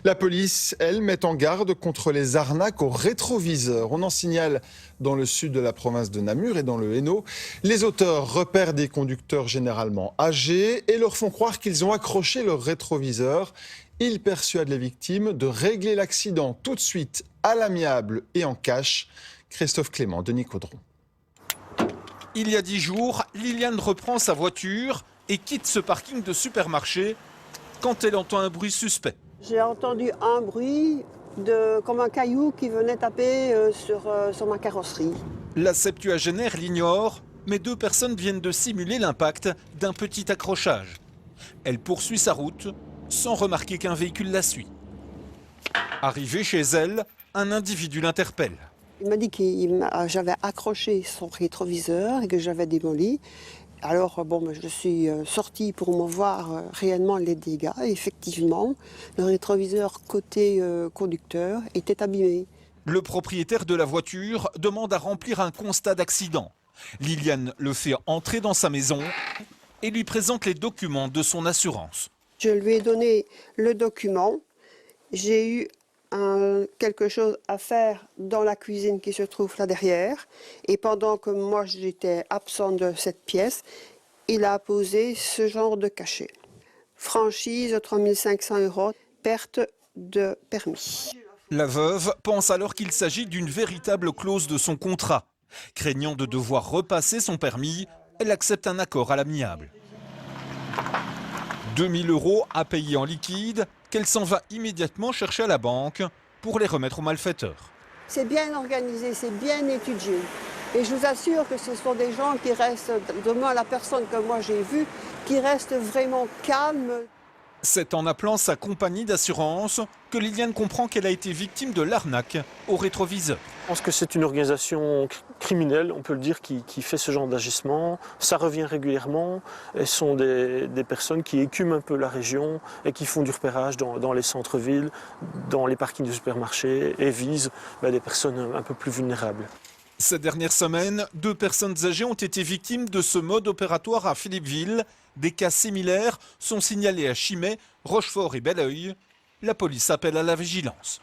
La police, elle, met en garde contre les arnaques au rétroviseur. On en signale dans le sud de la province de Namur et dans le Hainaut. Les auteurs repèrent des conducteurs généralement âgés et leur font croire qu'ils ont accroché leur rétroviseur. Ils persuadent les victimes de régler l'accident tout de suite à l'amiable et en cash. Christophe Clément, Denis Caudron. Il y a 10 jours, Liliane reprend sa voiture et quitte ce parking de supermarché quand elle entend un bruit suspect. J'ai entendu un bruit comme un caillou qui venait taper sur ma carrosserie. La septuagénaire l'ignore, mais 2 personnes viennent de simuler l'impact d'un petit accrochage. Elle poursuit sa route sans remarquer qu'un véhicule la suit. Arrivée chez elle, un individu l'interpelle. Il m'a dit que j'avais accroché son rétroviseur et que j'avais démoli. Alors, je suis sortie pour me voir réellement les dégâts. Et effectivement, le rétroviseur côté conducteur était abîmé. Le propriétaire de la voiture demande à remplir un constat d'accident. Liliane le fait entrer dans sa maison et lui présente les documents de son assurance. Je lui ai donné le document. J'ai eu quelque chose à faire dans la cuisine qui se trouve là derrière. Et pendant que moi j'étais absente de cette pièce, il a posé ce genre de cachet. Franchise 3 500 €, perte de permis. La veuve pense alors qu'il s'agit d'une véritable clause de son contrat. Craignant de devoir repasser son permis, elle accepte un accord à l'amiable. 2 000 € à payer en liquide, qu'elle s'en va immédiatement chercher à la banque pour les remettre aux malfaiteurs. C'est bien organisé, c'est bien étudié. Et je vous assure que ce sont des gens qui restent, de moins la personne que moi j'ai vue, qui restent vraiment calmes. C'est en appelant sa compagnie d'assurance que Liliane comprend qu'elle a été victime de l'arnaque au rétroviseur. Je pense que c'est une organisation criminelle, on peut le dire, qui fait ce genre d'agissement. Ça revient régulièrement. Elles sont des personnes qui écument un peu la région et qui font du repérage dans les centres-villes, dans les parkings de supermarchés et visent des personnes un peu plus vulnérables. Ces dernières semaines, 2 personnes âgées ont été victimes de ce mode opératoire à Philippeville. Des cas similaires sont signalés à Chimay, Rochefort et Belleuil. La police appelle à la vigilance.